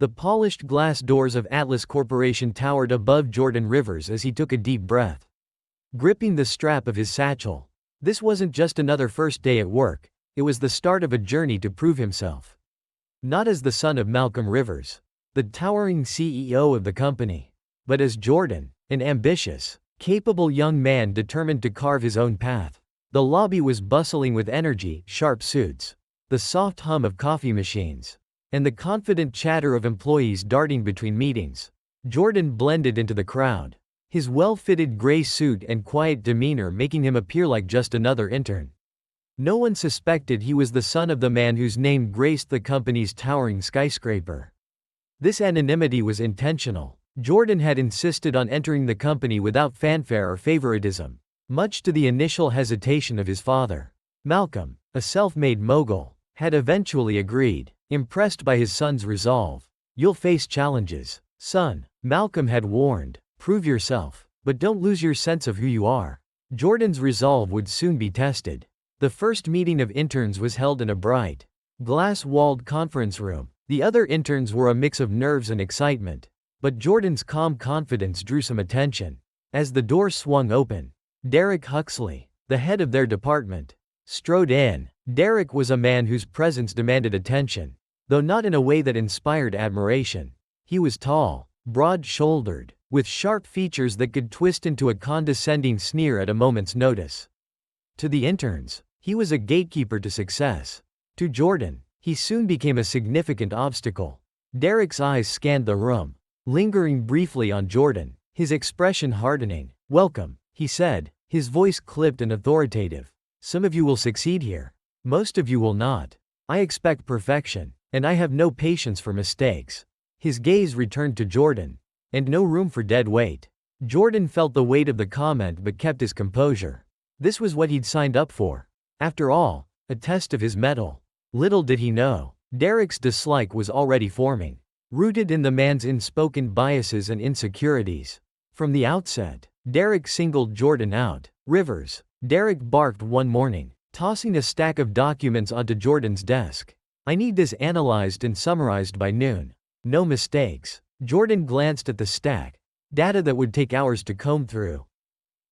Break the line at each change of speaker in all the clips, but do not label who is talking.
The polished glass doors of Atlas Corporation towered above Jordan Rivers as he took a deep breath, gripping the strap of his satchel. This wasn't just another first day at work, it was the start of a journey to prove himself. Not as the son of Malcolm Rivers, the towering CEO of the company, but as Jordan, an ambitious, capable young man determined to carve his own path. The lobby was bustling with energy, sharp suits, the soft hum of coffee machines, and the confident chatter of employees darting between meetings. Jordan blended into the crowd, his well-fitted gray suit and quiet demeanor making him appear like just another intern. No one suspected he was the son of the man whose name graced the company's towering skyscraper. This anonymity was intentional. Jordan had insisted on entering the company without fanfare or favoritism, much to the initial hesitation of his father. Malcolm, a self-made mogul, had eventually agreed, impressed by his son's resolve. "You'll face challenges, son," Malcolm had warned. "Prove yourself, but don't lose your sense of who you are." Jordan's resolve would soon be tested. The first meeting of interns was held in a bright, glass-walled conference room. The other interns were a mix of nerves and excitement, but Jordan's calm confidence drew some attention. As the door swung open, Derek Huxley, the head of their department, strode in. Derek was a man whose presence demanded attention, though not in a way that inspired admiration. He was tall, broad-shouldered, with sharp features that could twist into a condescending sneer at a moment's notice. To the interns, he was a gatekeeper to success. To Jordan, he soon became a significant obstacle. Derek's eyes scanned the room, lingering briefly on Jordan, his expression hardening. "Welcome," he said, his voice clipped and authoritative. "Some of you will succeed here. Most of you will not. I expect perfection, and I have no patience for mistakes." His gaze returned to Jordan, and no room for dead weight. Jordan felt the weight of the comment but kept his composure. This was what he'd signed up for. After all, a test of his mettle. Little did he know, Derek's dislike was already forming, rooted in the man's unspoken biases and insecurities. From the outset, Derek singled Jordan out. "Rivers," Derek barked one morning, tossing a stack of documents onto Jordan's desk. "I need this analyzed and summarized by noon. No mistakes." Jordan glanced at the stack, data that would take hours to comb through.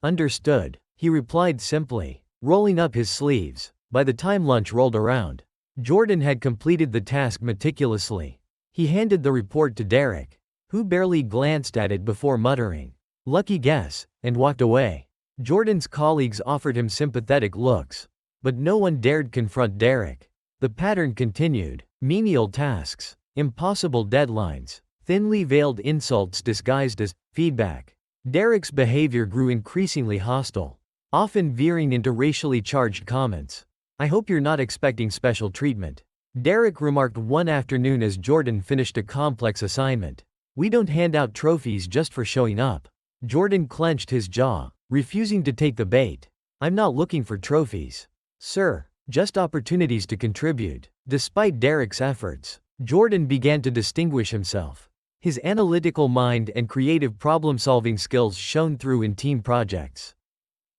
"Understood," he replied simply, rolling up his sleeves. By the time lunch rolled around, Jordan had completed the task meticulously. He handed the report to Derek, who barely glanced at it before muttering, "Lucky guess," and walked away. Jordan's colleagues offered him sympathetic looks, but no one dared confront Derek. The pattern continued: menial tasks, impossible deadlines, thinly veiled insults disguised as feedback. Derek's behavior grew increasingly hostile, often veering into racially charged comments. "I hope you're not expecting special treatment," Derek remarked one afternoon as Jordan finished a complex assignment. "We don't hand out trophies just for showing up." Jordan clenched his jaw, refusing to take the bait. "I'm not looking for trophies, sir, just opportunities to contribute." Despite Derek's efforts, Jordan began to distinguish himself. His analytical mind and creative problem-solving skills shone through in team projects.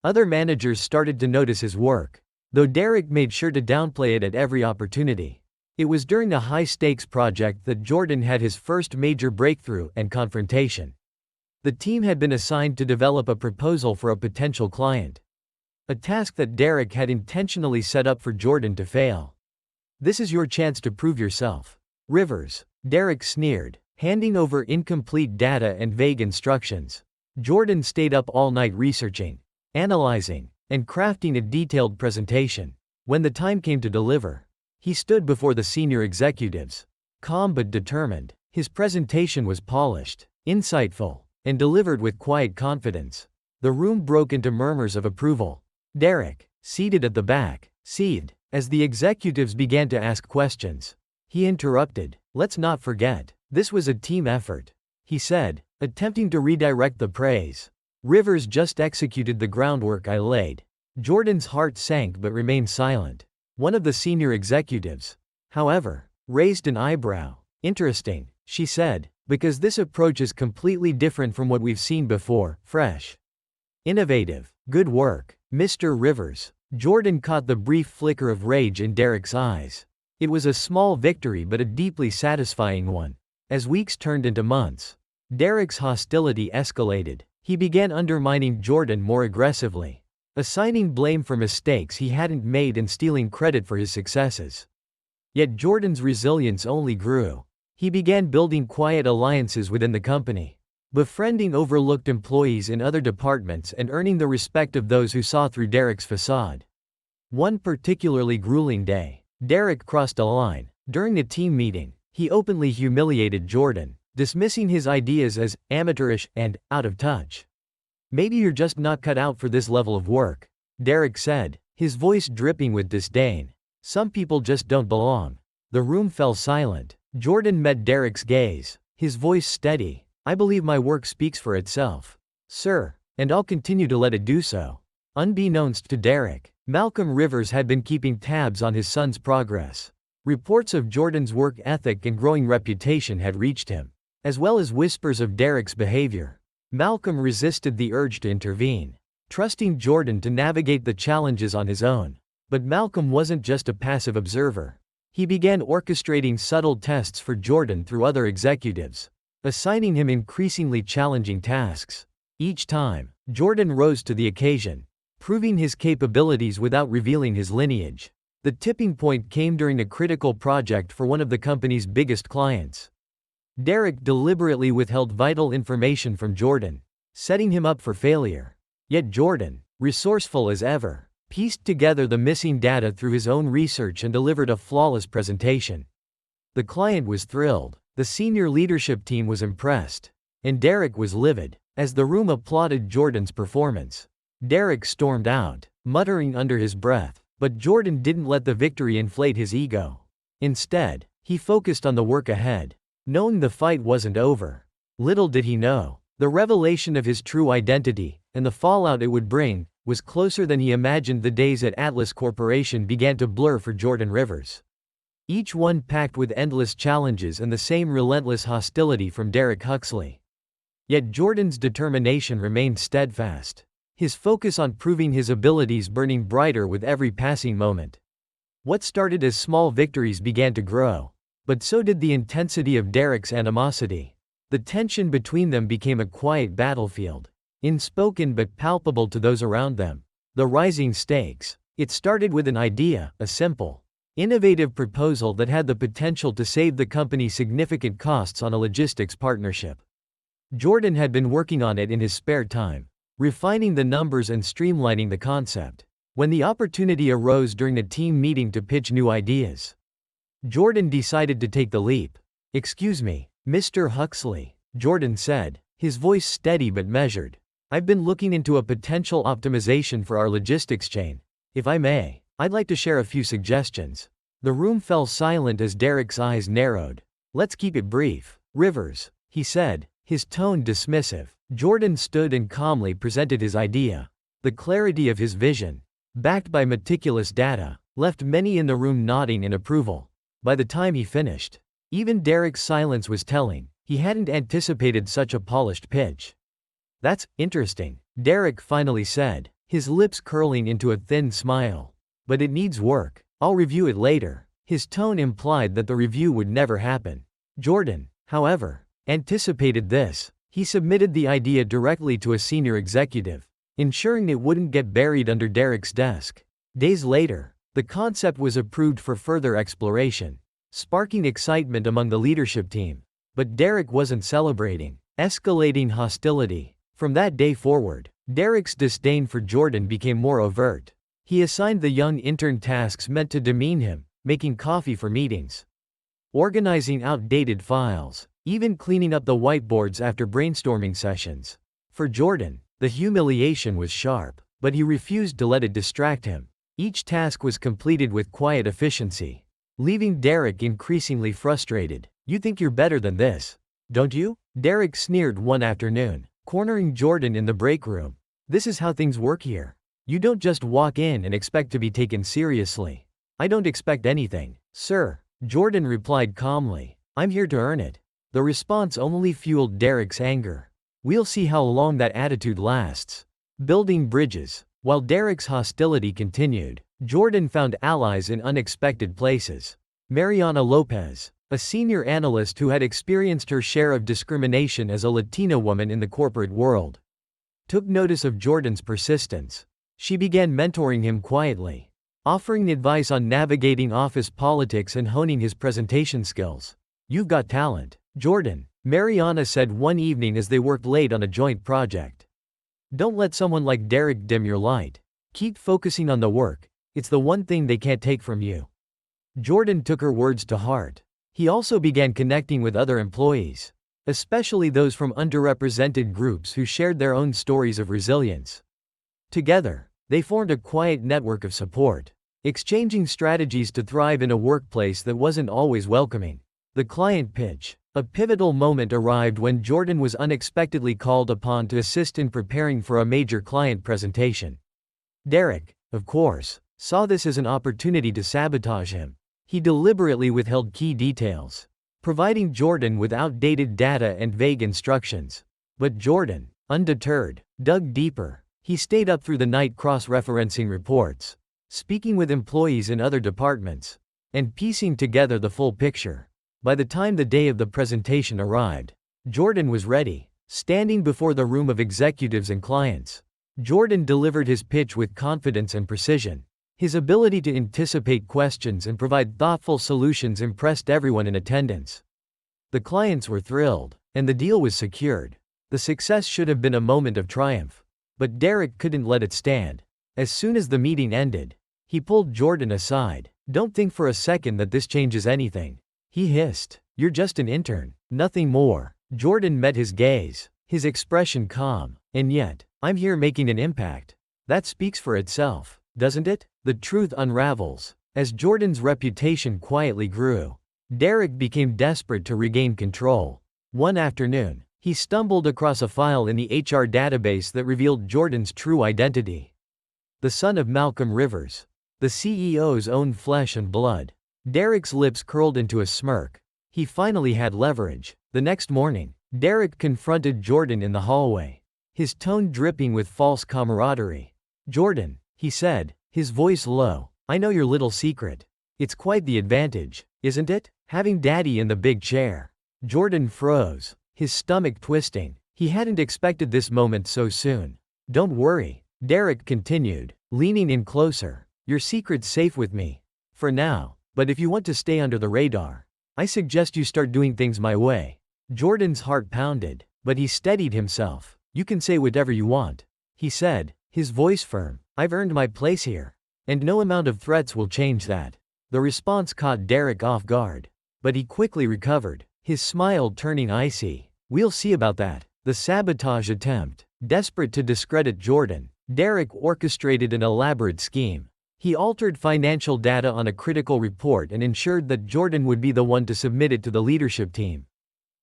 Other managers started to notice his work, though Derek made sure to downplay it at every opportunity. It was during a high-stakes project that Jordan had his first major breakthrough and confrontation. The team had been assigned to develop a proposal for a potential client, a task that Derek had intentionally set up for Jordan to fail. "This is your chance to prove yourself, Rivers," Derek sneered, handing over incomplete data and vague instructions. Jordan stayed up all night researching, analyzing, and crafting a detailed presentation. When the time came to deliver, he stood before the senior executives, calm but determined. His presentation was polished, insightful, and delivered with quiet confidence. The room broke into murmurs of approval. Derek, seated at the back, seethed as the executives began to ask questions. He interrupted. "Let's not forget, this was a team effort," he said, attempting to redirect the praise. "Rivers just executed the groundwork I laid." Jordan's heart sank but remained silent. One of the senior executives, however, raised an eyebrow. "Interesting," she said, "because this approach is completely different from what we've seen before. Fresh. Innovative. Good work, Mr. Rivers." Jordan caught the brief flicker of rage in Derek's eyes. It was a small victory but a deeply satisfying one. As weeks turned into months, Derek's hostility escalated. He began undermining Jordan more aggressively, assigning blame for mistakes he hadn't made and stealing credit for his successes. Yet Jordan's resilience only grew. He began building quiet alliances within the company, befriending overlooked employees in other departments and earning the respect of those who saw through Derek's facade. One particularly grueling day, Derek crossed a line. During a team meeting, he openly humiliated Jordan, dismissing his ideas as amateurish and out of touch. "Maybe you're just not cut out for this level of work," Derek said, his voice dripping with disdain. "Some people just don't belong." The room fell silent. Jordan met Derek's gaze, his voice steady. "I believe my work speaks for itself, sir, and I'll continue to let it do so." Unbeknownst to Derek, Malcolm Rivers had been keeping tabs on his son's progress. Reports of Jordan's work ethic and growing reputation had reached him, as well as whispers of Derek's behavior. Malcolm resisted the urge to intervene, trusting Jordan to navigate the challenges on his own. But Malcolm wasn't just a passive observer. He began orchestrating subtle tests for Jordan through other executives, assigning him increasingly challenging tasks. Each time, Jordan rose to the occasion, proving his capabilities without revealing his lineage. The tipping point came during a critical project for one of the company's biggest clients. Derek deliberately withheld vital information from Jordan, setting him up for failure. Yet Jordan, resourceful as ever, pieced together the missing data through his own research and delivered a flawless presentation. The client was thrilled, the senior leadership team was impressed, and Derek was livid. As the room applauded Jordan's performance, Derek stormed out, muttering under his breath. But Jordan didn't let the victory inflate his ego. Instead, he focused on the work ahead, knowing the fight wasn't over. Little did he know, the revelation of his true identity, and the fallout it would bring, was closer than he imagined. The days at Atlas Corporation began to blur for Jordan Rivers, each one packed with endless challenges and the same relentless hostility from Derek Huxley. Yet Jordan's determination remained steadfast, his focus on proving his abilities burning brighter with every passing moment. What started as small victories began to grow, but so did the intensity of Derek's animosity. The tension between them became a quiet battlefield, unspoken but palpable to those around them. The rising stakes. It started with an idea, a simple, innovative proposal that had the potential to save the company significant costs on a logistics partnership. Jordan had been working on it in his spare time, refining the numbers and streamlining the concept. When the opportunity arose during a team meeting to pitch new ideas, Jordan decided to take the leap. "Excuse me, Mr. Huxley," Jordan said, his voice steady but measured. "I've been looking into a potential optimization for our logistics chain. If I may, I'd like to share a few suggestions." The room fell silent as Derek's eyes narrowed. "Let's keep it brief, Rivers," he said, his tone dismissive. Jordan stood and calmly presented his idea. The clarity of his vision, backed by meticulous data, left many in the room nodding in approval. By the time he finished, even Derek's silence was telling. He hadn't anticipated such a polished pitch. "That's interesting," Derek finally said, his lips curling into a thin smile. "But it needs work. I'll review it later." His tone implied that the review would never happen. Jordan, however, anticipated this. He submitted the idea directly to a senior executive, ensuring it wouldn't get buried under Derek's desk. Days later, the concept was approved for further exploration, sparking excitement among the leadership team. But Derek wasn't celebrating, escalating hostility. From that day forward, Derek's disdain for Jordan became more overt. He assigned the young intern tasks meant to demean him, making coffee for meetings, organizing outdated files, even cleaning up the whiteboards after brainstorming sessions. For Jordan, the humiliation was sharp, but he refused to let it distract him. Each task was completed with quiet efficiency, leaving Derek increasingly frustrated. "You think you're better than this, don't you?" Derek sneered one afternoon, cornering Jordan in the break room. "This is how things work here. You don't just walk in and expect to be taken seriously." "I don't expect anything, sir," Jordan replied calmly. "I'm here to earn it." The response only fueled Derek's anger. "We'll see how long that attitude lasts." Building bridges. While Derek's hostility continued, Jordan found allies in unexpected places. Mariana Lopez, a senior analyst who had experienced her share of discrimination as a Latina woman in the corporate world, took notice of Jordan's persistence. She began mentoring him quietly, offering advice on navigating office politics and honing his presentation skills. "You've got talent, Jordan," Mariana said one evening as they worked late on a joint project. "Don't let someone like Derek dim your light. Keep focusing on the work, it's the one thing they can't take from you." Jordan took her words to heart. He also began connecting with other employees, especially those from underrepresented groups who shared their own stories of resilience. Together, they formed a quiet network of support, exchanging strategies to thrive in a workplace that wasn't always welcoming. The client pitch. A pivotal moment arrived when Jordan was unexpectedly called upon to assist in preparing for a major client presentation. Derek, of course, saw this as an opportunity to sabotage him. He deliberately withheld key details, providing Jordan with outdated data and vague instructions. But Jordan, undeterred, dug deeper. He stayed up through the night cross-referencing reports, speaking with employees in other departments, and piecing together the full picture. By the time the day of the presentation arrived, Jordan was ready, standing before the room of executives and clients. Jordan delivered his pitch with confidence and precision. His ability to anticipate questions and provide thoughtful solutions impressed everyone in attendance. The clients were thrilled, and the deal was secured. The success should have been a moment of triumph. But Derek couldn't let it stand. As soon as the meeting ended, he pulled Jordan aside. "Don't think for a second that this changes anything," he hissed. "You're just an intern, nothing more." Jordan met his gaze, his expression calm. "And yet, I'm here making an impact." That speaks for itself, doesn't it? The truth unravels. As Jordan's reputation quietly grew, Derek became desperate to regain control. One afternoon, he stumbled across a file in the HR database that revealed Jordan's true identity. The son of Malcolm Rivers, the CEO's own flesh and blood. Derek's lips curled into a smirk. He finally had leverage. The next morning, Derek confronted Jordan in the hallway, his tone dripping with false camaraderie. "Jordan," he said, his voice low, "I know your little secret. It's quite the advantage, isn't it? Having daddy in the big chair." Jordan froze, his stomach twisting. He hadn't expected this moment so soon. "Don't worry," Derek continued, leaning in closer. "Your secret's safe with me. For now. But if you want to stay under the radar, I suggest you start doing things my way." Jordan's heart pounded, but he steadied himself. "You can say whatever you want," he said, his voice firm. "I've earned my place here, and no amount of threats will change that." The response caught Derek off guard, but he quickly recovered, his smile turning icy. "We'll see about that." The sabotage attempt. Desperate to discredit Jordan, Derek orchestrated an elaborate scheme. He altered financial data on a critical report and ensured that Jordan would be the one to submit it to the leadership team.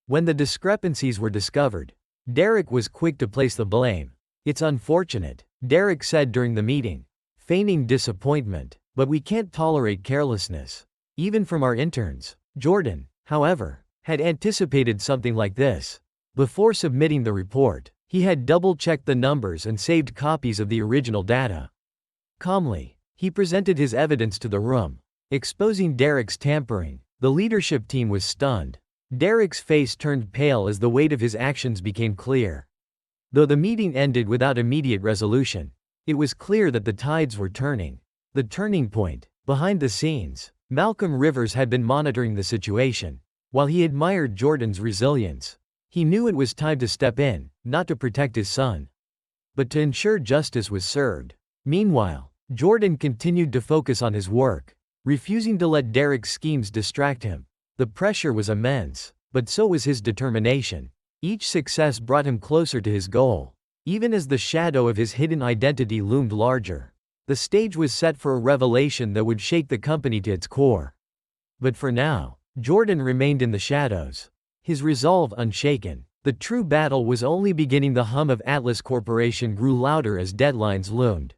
When the discrepancies were discovered, Derek was quick to place the blame. "It's unfortunate," Derek said during the meeting, feigning disappointment, "but we can't tolerate carelessness, even from our interns." Jordan, however, had anticipated something like this. Before submitting the report, he had double-checked the numbers and saved copies of the original data. Calmly, he presented his evidence to the room, exposing Derek's tampering. The leadership team was stunned. Derek's face turned pale as the weight of his actions became clear. Though the meeting ended without immediate resolution, it was clear that the tides were turning. The turning point. Behind the scenes, Malcolm Rivers had been monitoring the situation. While he admired Jordan's resilience, he knew it was time to step in, not to protect his son, but to ensure justice was served. Meanwhile, Jordan continued to focus on his work, refusing to let Derek's schemes distract him. The pressure was immense, but so was his determination. Each success brought him closer to his goal, even as the shadow of his hidden identity loomed larger. The stage was set for a revelation that would shake the company to its core. But for now, Jordan remained in the shadows, his resolve unshaken. The true battle was only beginning. The hum of Atlas Corporation grew louder as deadlines loomed.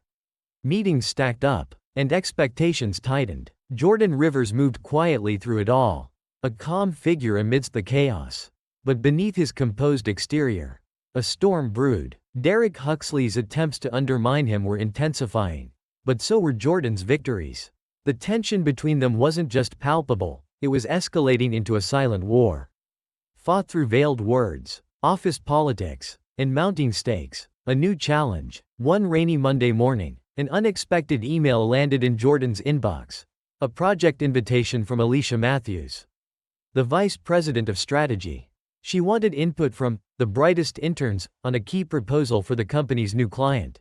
Meetings stacked up, and expectations tightened. Jordan Rivers moved quietly through it all, a calm figure amidst the chaos. But beneath his composed exterior, a storm brewed. Derek Huxley's attempts to undermine him were intensifying, but so were Jordan's victories. The tension between them wasn't just palpable, It was escalating into a silent war. Fought through veiled words, office politics, and mounting stakes. A new challenge. One rainy Monday morning, an unexpected email landed in Jordan's inbox. A project invitation from Alicia Matthews, the vice president of strategy. She wanted input from the brightest interns on a key proposal for the company's new client,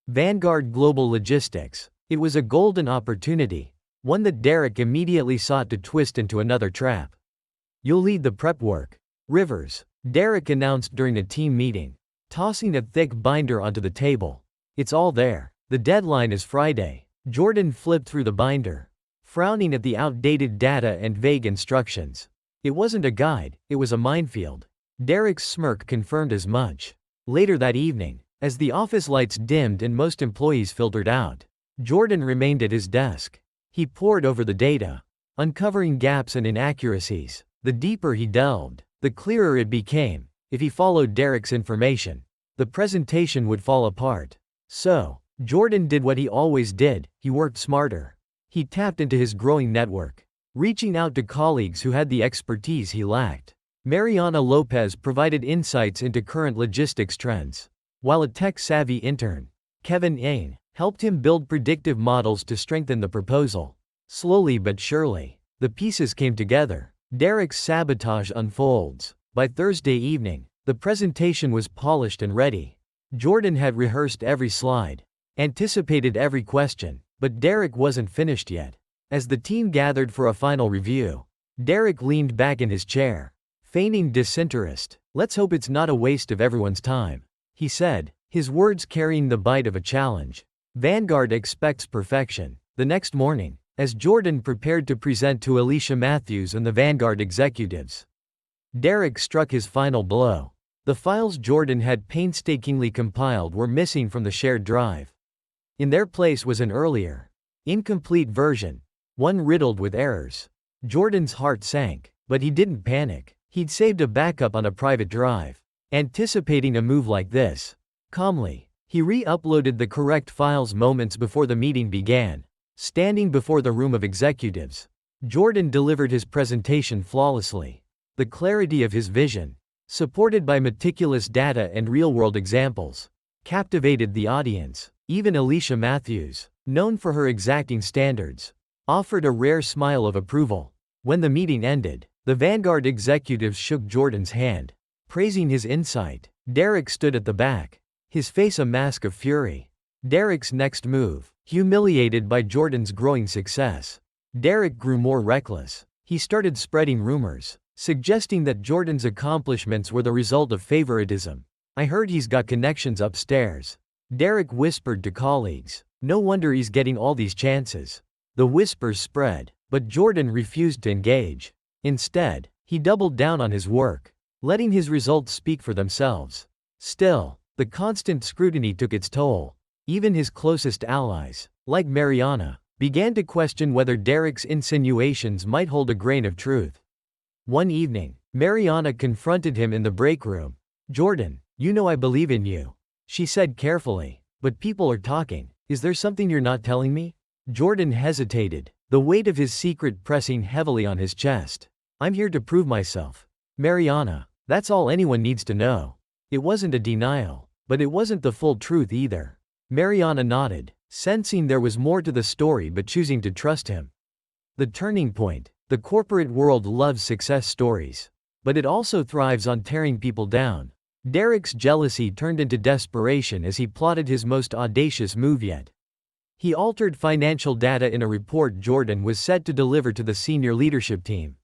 Vanguard Global Logistics. It was a golden opportunity, one that Derek immediately sought to twist into another trap. "You'll lead the prep work, Rivers," Derek announced during a team meeting, tossing a thick binder onto the table. "It's all there. The deadline is Friday." Jordan flipped through the binder, frowning at the outdated data and vague instructions. It wasn't a guide, it was a minefield. Derek's smirk confirmed as much. Later that evening, as the office lights dimmed and most employees filtered out, Jordan remained at his desk. He pored over the data, uncovering gaps and inaccuracies. The deeper he delved, the clearer it became. If he followed Derek's information, the presentation would fall apart. So, Jordan did what he always did: he worked smarter. He tapped into his growing network, reaching out to colleagues who had the expertise he lacked. Mariana Lopez provided insights into current logistics trends, while a tech-savvy intern, Kevin Ain, helped him build predictive models to strengthen the proposal. Slowly but surely, the pieces came together. Derek's sabotage unfolds. By Thursday evening, the presentation was polished and ready. Jordan had rehearsed every slide, anticipated every question, but Derek wasn't finished yet. As the team gathered for a final review, Derek leaned back in his chair, feigning disinterest. "Let's hope it's not a waste of everyone's time," he said, his words carrying the bite of a challenge. Vanguard expects perfection. The next morning, as Jordan prepared to present to Alicia Matthews and the Vanguard executives, Derek struck his final blow. The files Jordan had painstakingly compiled were missing from the shared drive. In their place was an earlier, incomplete version, one riddled with errors. Jordan's heart sank, but he didn't panic. He'd saved a backup on a private drive. Anticipating a move like this, calmly, he re-uploaded the correct files moments before the meeting began. Standing before the room of executives, Jordan delivered his presentation flawlessly. The clarity of his vision, supported by meticulous data and real-world examples, captivated the audience. Even Alicia Matthews, known for her exacting standards, offered a rare smile of approval. When the meeting ended, the Vanguard executives shook Jordan's hand, praising his insight. Derek stood at the back, his face a mask of fury. Derek's next move, humiliated by Jordan's growing success. Derek grew more reckless. He started spreading rumors, suggesting that Jordan's accomplishments were the result of favoritism. "I heard he's got connections upstairs," Derek whispered to colleagues. "No wonder he's getting all these chances." The whispers spread, but Jordan refused to engage. Instead, he doubled down on his work, letting his results speak for themselves. Still, the constant scrutiny took its toll. Even his closest allies, like Mariana, began to question whether Derek's insinuations might hold a grain of truth. One evening, Mariana confronted him in the break room. "Jordan, you know I believe in you," she said carefully, "but people are talking. Is there something you're not telling me?" Jordan hesitated, the weight of his secret pressing heavily on his chest. "I'm here to prove myself, Mariana. That's all anyone needs to know." It wasn't a denial, but it wasn't the full truth either. Mariana nodded, sensing there was more to the story but choosing to trust him. The turning point. The corporate world loves success stories, but it also thrives on tearing people down. Derek's jealousy turned into desperation as he plotted his most audacious move yet. He altered financial data in a report Jordan was set to deliver to the senior leadership team,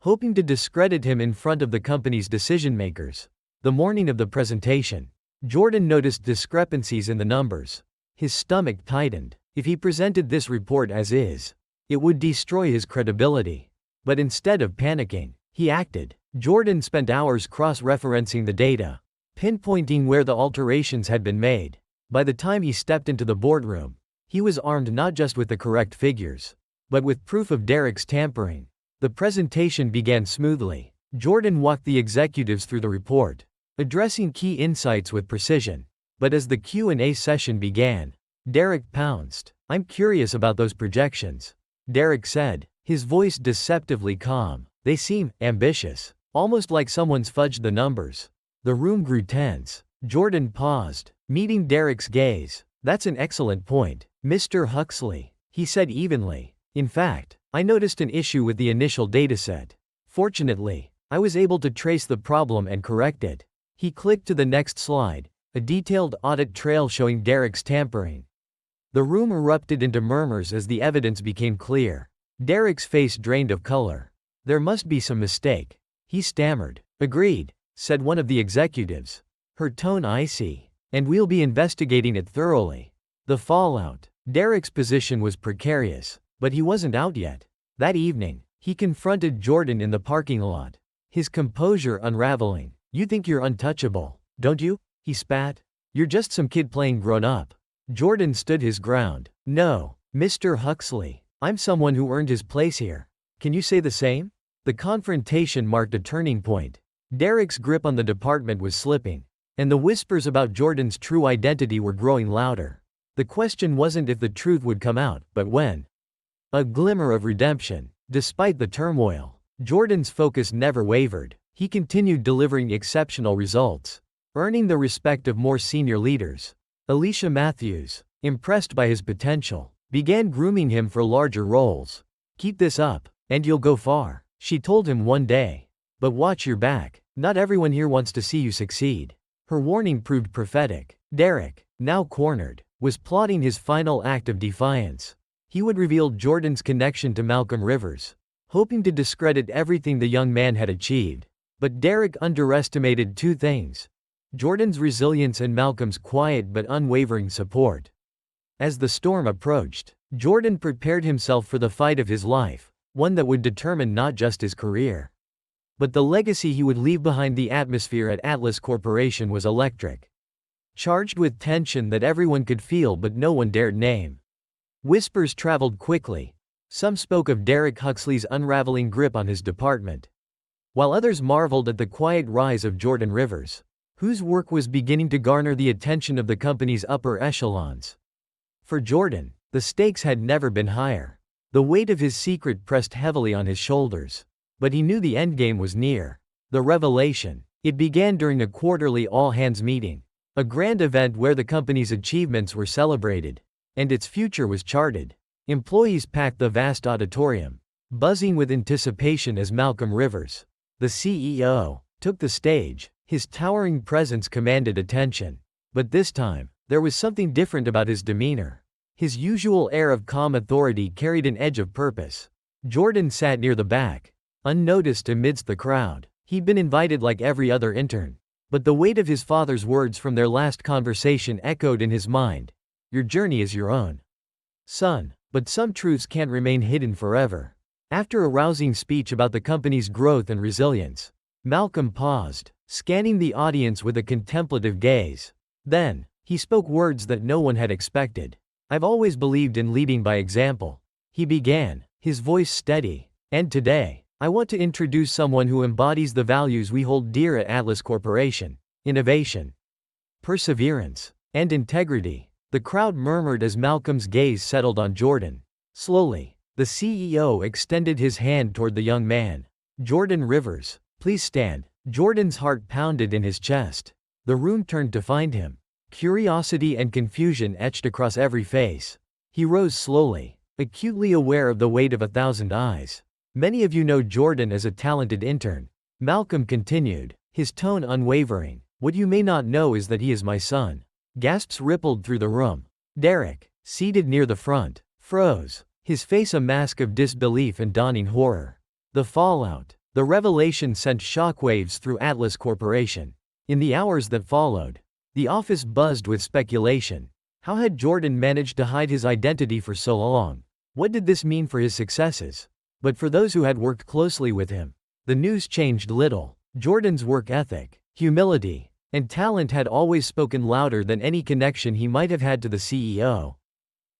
hoping to discredit him in front of the company's decision-makers. The morning of the presentation, Jordan noticed discrepancies in the numbers. His stomach tightened. If he presented this report as is, it would destroy his credibility. But instead of panicking, he acted. Jordan spent hours cross-referencing the data, pinpointing where the alterations had been made. By the time he stepped into the boardroom, he was armed not just with the correct figures, but with proof of Derek's tampering. The presentation began smoothly. Jordan walked the executives through the report, addressing key insights with precision. But as the Q&A session began, Derek pounced. "I'm curious about those projections," Derek said, his voice deceptively calm. "They seem ambitious. Almost like someone's fudged the numbers." The room grew tense. Jordan paused, meeting Derek's gaze. "That's an excellent point, Mr. Huxley," he said evenly. "In fact, I noticed an issue with the initial dataset. Fortunately, I was able to trace the problem and correct it." He clicked to the next slide, a detailed audit trail showing Derek's tampering. The room erupted into murmurs as the evidence became clear. Derek's face drained of color. "There must be some mistake," he stammered. "Agreed," said one of the executives, her tone icy. "And we'll be investigating it thoroughly." The fallout. Derek's position was precarious, but he wasn't out yet. That evening, he confronted Jordan in the parking lot, his composure unraveling. "You think you're untouchable, don't you?" he spat. "You're just some kid playing grown-up." Jordan stood his ground. "No, Mr. Huxley. I'm someone who earned his place here. Can you say the same?" The confrontation marked a turning point. Derek's grip on the department was slipping, and the whispers about Jordan's true identity were growing louder. The question wasn't if the truth would come out, but when. A glimmer of redemption. Despite the turmoil, Jordan's focus never wavered. He continued delivering exceptional results, earning the respect of more senior leaders. Alicia Matthews, impressed by his potential, began grooming him for larger roles. "Keep this up, and you'll go far," she told him one day. "But watch your back. Not everyone here wants to see you succeed." Her warning proved prophetic. Derek, now cornered, was plotting his final act of defiance. He would reveal Jordan's connection to Malcolm Rivers, hoping to discredit everything the young man had achieved. But Derek underestimated two things: Jordan's resilience and Malcolm's quiet but unwavering support. As the storm approached, Jordan prepared himself for the fight of his life, one that would determine not just his career, but the legacy he would leave behind. The atmosphere at Atlas Corporation was electric, charged with tension that everyone could feel but no one dared name. Whispers traveled quickly. Some spoke of Derek Huxley's unraveling grip on his department, while others marveled at the quiet rise of Jordan Rivers, whose work was beginning to garner the attention of the company's upper echelons. For Jordan, the stakes had never been higher. The weight of his secret pressed heavily on his shoulders. But he knew the endgame was near. The revelation. It began during a quarterly all-hands meeting, a grand event where the company's achievements were celebrated, and its future was charted. Employees packed the vast auditorium, buzzing with anticipation as Malcolm Rivers, the CEO, took the stage. His towering presence commanded attention. But this time, there was something different about his demeanor. His usual air of calm authority carried an edge of purpose. Jordan sat near the back, unnoticed amidst the crowd. He'd been invited like every other intern. But the weight of his father's words from their last conversation echoed in his mind. "Your journey is your own, son, but some truths can't remain hidden forever." After a rousing speech about the company's growth and resilience, Malcolm paused, scanning the audience with a contemplative gaze. Then, he spoke words that no one had expected. "I've always believed in leading by example," he began, his voice steady. "And today, I want to introduce someone who embodies the values we hold dear at Atlas Corporation: innovation, perseverance, and integrity." The crowd murmured as Malcolm's gaze settled on Jordan. Slowly, the CEO extended his hand toward the young man. "Jordan Rivers, please stand." Jordan's heart pounded in his chest. The room turned to find him. Curiosity and confusion etched across every face. He rose slowly, acutely aware of the weight of 1,000 eyes. "Many of you know Jordan as a talented intern," Malcolm continued, his tone unwavering. "What you may not know is that he is my son." Gasps rippled through the room. Derek, seated near the front, froze, his face a mask of disbelief and dawning horror. The fallout. The revelation sent shockwaves through Atlas Corporation. In the hours that followed, the office buzzed with speculation. How had Jordan managed to hide his identity for so long? What did this mean for his successes? But for those who had worked closely with him, the news changed little. Jordan's work ethic, humility, and talent had always spoken louder than any connection he might have had to the CEO.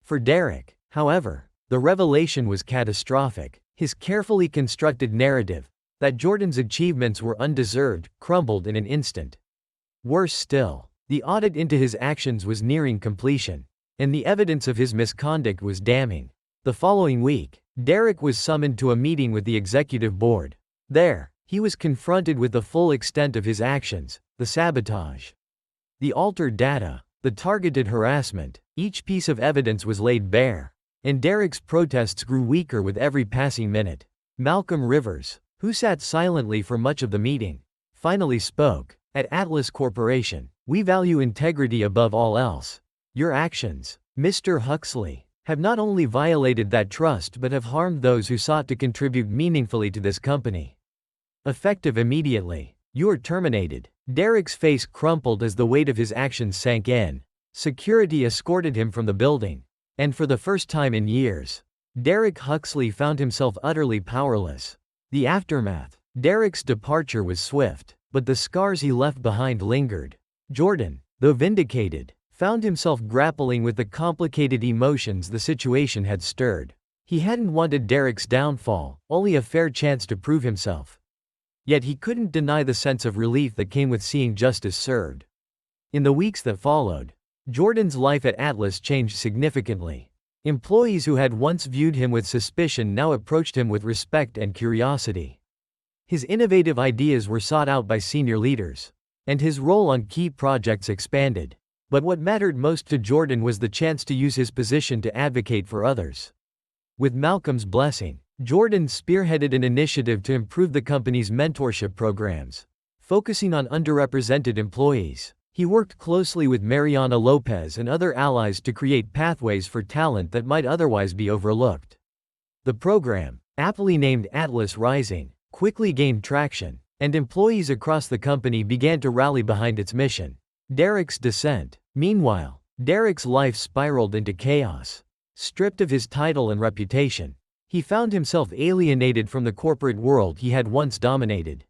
For Derek, however, the revelation was catastrophic. His carefully constructed narrative, that Jordan's achievements were undeserved, crumbled in an instant. Worse still, the audit into his actions was nearing completion, and the evidence of his misconduct was damning. The following week, Derek was summoned to a meeting with the executive board. There, he was confronted with the full extent of his actions, the sabotage, the altered data, the targeted harassment. Each piece of evidence was laid bare, and Derek's protests grew weaker with every passing minute. Malcolm Rivers, who sat silently for much of the meeting, finally spoke. At Atlas Corporation, we value integrity above all else. Your actions, Mr. Huxley, have not only violated that trust but have harmed those who sought to contribute meaningfully to this company. Effective immediately, you are terminated. Derek's face crumpled as the weight of his actions sank in. Security escorted him from the building, and for the first time in years, Derek Huxley found himself utterly powerless. The aftermath. Derek's departure was swift, but the scars he left behind lingered. Jordan, though vindicated, found himself grappling with the complicated emotions the situation had stirred. He hadn't wanted Derek's downfall, only a fair chance to prove himself. Yet he couldn't deny the sense of relief that came with seeing justice served. In the weeks that followed, Jordan's life at Atlas changed significantly. Employees who had once viewed him with suspicion now approached him with respect and curiosity. His innovative ideas were sought out by senior leaders, and his role on key projects expanded. But what mattered most to Jordan was the chance to use his position to advocate for others. With Malcolm's blessing, Jordan spearheaded an initiative to improve the company's mentorship programs. Focusing on underrepresented employees, he worked closely with Mariana Lopez and other allies to create pathways for talent that might otherwise be overlooked. The program, aptly named Atlas Rising, quickly gained traction, and employees across the company began to rally behind its mission. Derek's descent. Meanwhile, Derek's life spiraled into chaos. Stripped of his title and reputation, he found himself alienated from the corporate world he had once dominated.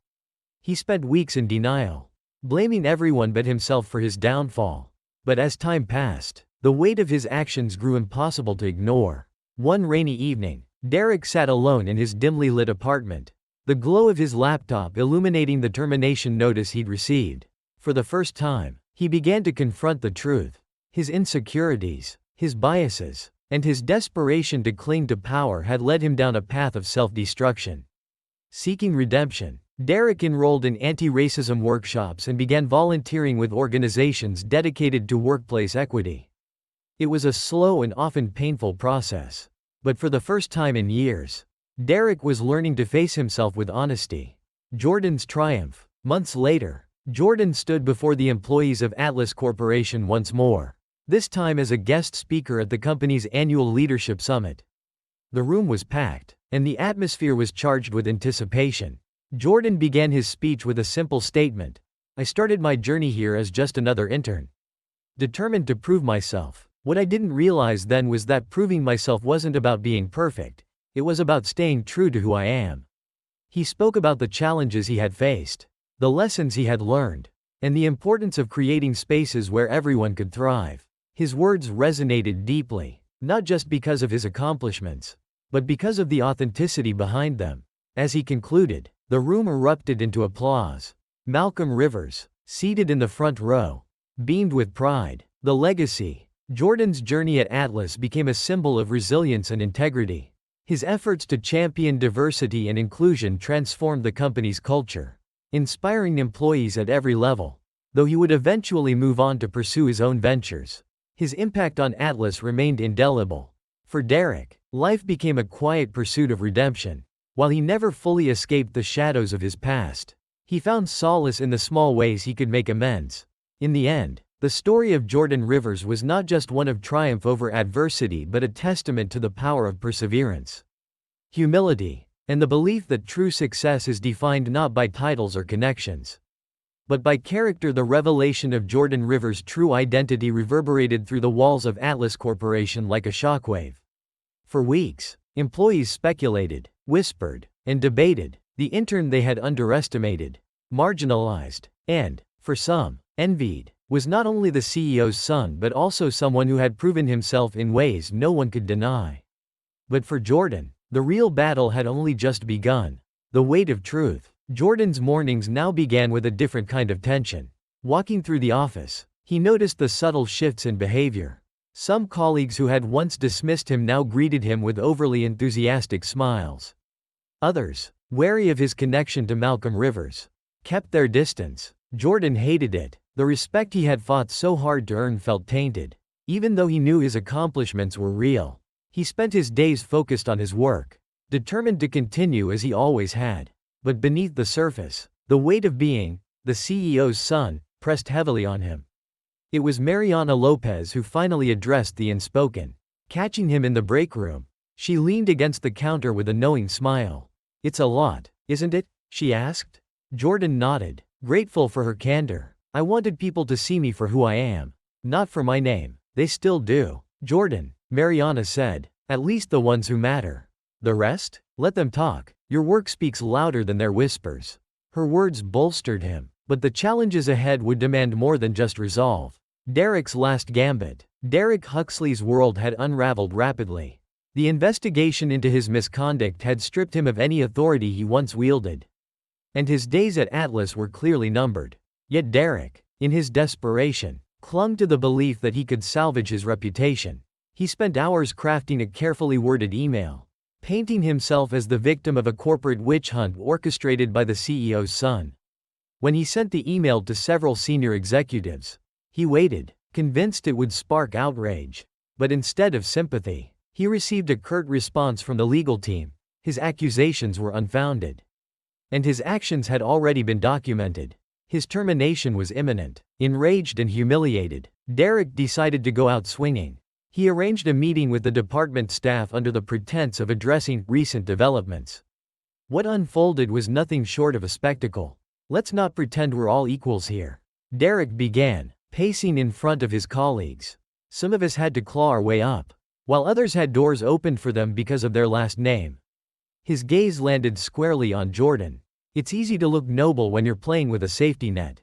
He spent weeks in denial, blaming everyone but himself for his downfall. But as time passed, the weight of his actions grew impossible to ignore. One rainy evening, Derek sat alone in his dimly lit apartment, the glow of his laptop illuminating the termination notice he'd received. For the first time, he began to confront the truth. His insecurities, his biases, and his desperation to cling to power had led him down a path of self-destruction. Seeking redemption, Derek enrolled in anti-racism workshops and began volunteering with organizations dedicated to workplace equity. It was a slow and often painful process, but for the first time in years, Derek was learning to face himself with honesty. Jordan's triumph. Months later, Jordan stood before the employees of Atlas Corporation once more, this time as a guest speaker at the company's annual leadership summit. The room was packed, and the atmosphere was charged with anticipation. Jordan began his speech with a simple statement: "I started my journey here as just another intern, determined to prove myself. What I didn't realize then was that proving myself wasn't about being perfect. It was about staying true to who I am." He spoke about the challenges he had faced, the lessons he had learned, and the importance of creating spaces where everyone could thrive. His words resonated deeply, not just because of his accomplishments, but because of the authenticity behind them. As he concluded, the room erupted into applause. Malcolm Rivers, seated in the front row, beamed with pride. The legacy. Jordan's journey at Atlas became a symbol of resilience and integrity. His efforts to champion diversity and inclusion transformed the company's culture, inspiring employees at every level. Though he would eventually move on to pursue his own ventures, his impact on Atlas remained indelible. For Derek, life became a quiet pursuit of redemption. While he never fully escaped the shadows of his past, he found solace in the small ways he could make amends. In the end, the story of Jordan Rivers was not just one of triumph over adversity but a testament to the power of perseverance, humility, and the belief that true success is defined not by titles or connections, but by character. The revelation of Jordan Rivers' true identity reverberated through the walls of Atlas Corporation like a shockwave. For weeks, employees speculated, whispered, and debated. The intern they had underestimated, marginalized, and, for some, envied, was not only the CEO's son but also someone who had proven himself in ways no one could deny. But for Jordan, the real battle had only just begun. The weight of truth. Jordan's mornings now began with a different kind of tension. Walking through the office, he noticed the subtle shifts in behavior. Some colleagues who had once dismissed him now greeted him with overly enthusiastic smiles. Others, wary of his connection to Malcolm Rivers, kept their distance. Jordan hated it. The respect he had fought so hard to earn felt tainted. Even though he knew his accomplishments were real, he spent his days focused on his work, determined to continue as he always had. But beneath the surface, the weight of being the CEO's son pressed heavily on him. It was Mariana Lopez who finally addressed the unspoken. Catching him in the break room, she leaned against the counter with a knowing smile. "It's a lot, isn't it?" she asked. Jordan nodded, grateful for her candor. "I wanted people to see me for who I am, not for my name." "They still do, Jordan," Mariana said. "At least the ones who matter. The rest? Let them talk. Your work speaks louder than their whispers." Her words bolstered him, but the challenges ahead would demand more than just resolve. Derek's last gambit. Derek Huxley's world had unraveled rapidly. The investigation into his misconduct had stripped him of any authority he once wielded. And his days at Atlas were clearly numbered. Yet Derek, in his desperation, clung to the belief that he could salvage his reputation. He spent hours crafting a carefully worded email, painting himself as the victim of a corporate witch hunt orchestrated by the CEO's son. When he sent the email to several senior executives, he waited, convinced it would spark outrage. But instead of sympathy, he received a curt response from the legal team. His accusations were unfounded. And his actions had already been documented. His termination was imminent. Enraged and humiliated, Derek decided to go out swinging. He arranged a meeting with the department staff under the pretense of addressing recent developments. What unfolded was nothing short of a spectacle. "Let's not pretend we're all equals here," Derek began, pacing in front of his colleagues. "Some of us had to claw our way up, while others had doors opened for them because of their last name." His gaze landed squarely on Jordan. "It's easy to look noble when you're playing with a safety net."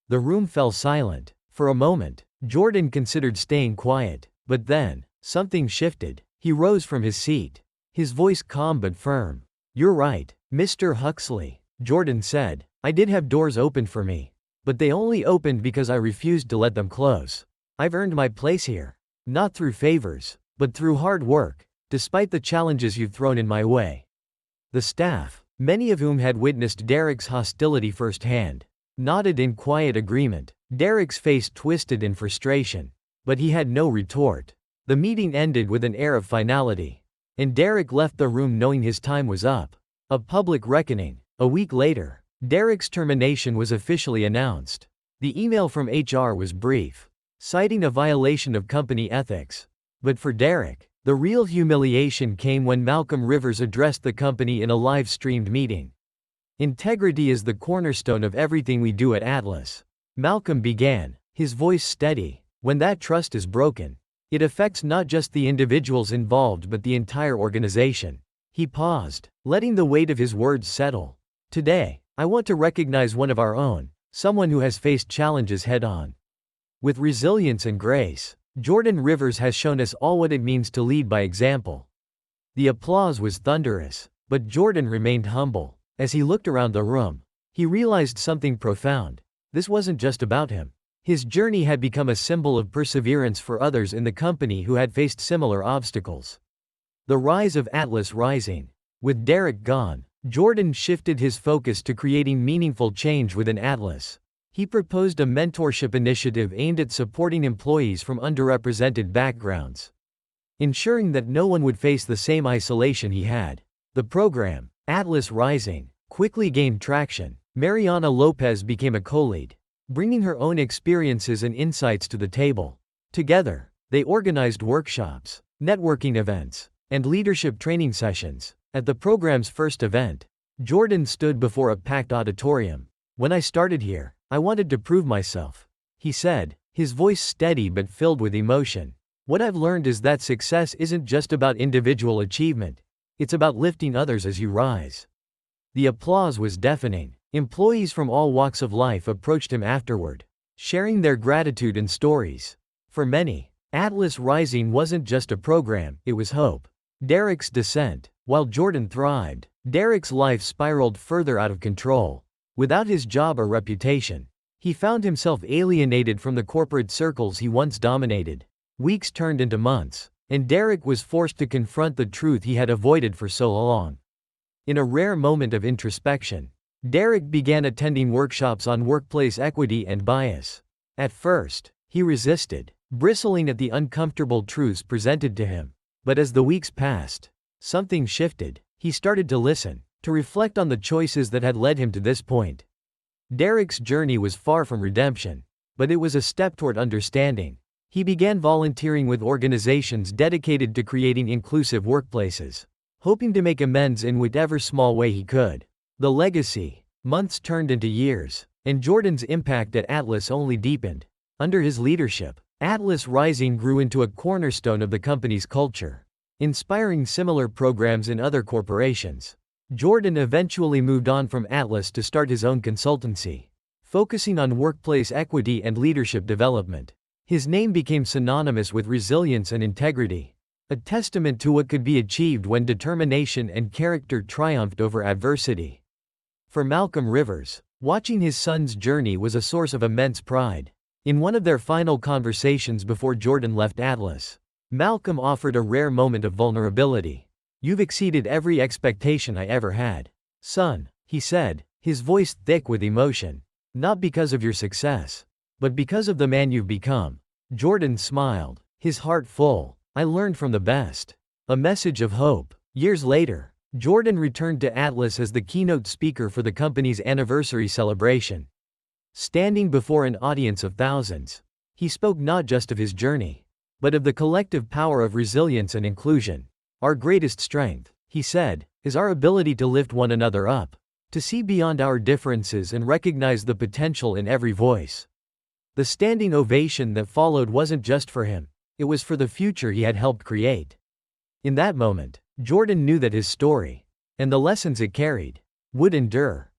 The room fell silent. For a moment, Jordan considered staying quiet, but then, something shifted. He rose from his seat, his voice calm but firm. "You're right, Mr. Huxley," Jordan said. "I did have doors opened for me, but they only opened because I refused to let them close. I've earned my place here, not through favors, but through hard work, despite the challenges you've thrown in my way." The staff, many of whom had witnessed Derek's hostility firsthand, nodded in quiet agreement. Derek's face twisted in frustration, but he had no retort. The meeting ended with an air of finality, and Derek left the room knowing his time was up. A public reckoning. A week later, Derek's termination was officially announced. The email from HR was brief, citing a violation of company ethics. But for Derek, the real humiliation came when Malcolm Rivers addressed the company in a live-streamed meeting. "Integrity is the cornerstone of everything we do at Atlas," Malcolm began, his voice steady. "When that trust is broken, it affects not just the individuals involved but the entire organization." He paused, letting the weight of his words settle. "Today, I want to recognize one of our own, someone who has faced challenges head-on. With resilience and grace, Jordan Rivers has shown us all what it means to lead by example." The applause was thunderous, but Jordan remained humble. As he looked around the room, he realized something profound. This wasn't just about him. His journey had become a symbol of perseverance for others in the company who had faced similar obstacles. The rise of Atlas rising. With Derek gone, Jordan shifted his focus to creating meaningful change within Atlas. He proposed a mentorship initiative aimed at supporting employees from underrepresented backgrounds, ensuring that no one would face the same isolation he had. The program, Atlas Rising, quickly gained traction. Mariana Lopez became a co-lead, bringing her own experiences and insights to the table. Together, they organized workshops, networking events, and leadership training sessions. At the program's first event, Jordan stood before a packed auditorium. "When I started here, I wanted to prove myself," he said, his voice steady but filled with emotion. "What I've learned is that success isn't just about individual achievement, it's about lifting others as you rise." The applause was deafening. Employees from all walks of life approached him afterward, sharing their gratitude and stories. For many, Atlas Rising wasn't just a program, it was hope. Derek's descent. While Jordan thrived, Derek's life spiraled further out of control. Without his job or reputation, he found himself alienated from the corporate circles he once dominated. Weeks turned into months, and Derek was forced to confront the truth he had avoided for so long. In a rare moment of introspection, Derek began attending workshops on workplace equity and bias. At first, he resisted, bristling at the uncomfortable truths presented to him. But as the weeks passed, something shifted. He started to listen, to reflect on the choices that had led him to this point. Derek's journey was far from redemption, but it was a step toward understanding. He began volunteering with organizations dedicated to creating inclusive workplaces, hoping to make amends in whatever small way he could. The legacy. Months turned into years, and Jordan's impact at Atlas only deepened. Under his leadership, Atlas Rising grew into a cornerstone of the company's culture, inspiring similar programs in other corporations. Jordan eventually moved on from Atlas to start his own consultancy, focusing on workplace equity and leadership development. His name became synonymous with resilience and integrity, a testament to what could be achieved when determination and character triumphed over adversity. For Malcolm Rivers, watching his son's journey was a source of immense pride. In one of their final conversations before Jordan left Atlas, Malcolm offered a rare moment of vulnerability. "You've exceeded every expectation I ever had, son," he said, his voice thick with emotion. "Not because of your success, but because of the man you've become." Jordan smiled, his heart full. "I learned from the best." A message of hope. Years later, Jordan returned to Atlas as the keynote speaker for the company's anniversary celebration. Standing before an audience of thousands, he spoke not just of his journey, but of the collective power of resilience and inclusion. "Our greatest strength," he said, "is our ability to lift one another up, to see beyond our differences and recognize the potential in every voice." The standing ovation that followed wasn't just for him, it was for the future he had helped create. In that moment, Jordan knew that his story, and the lessons it carried, would endure.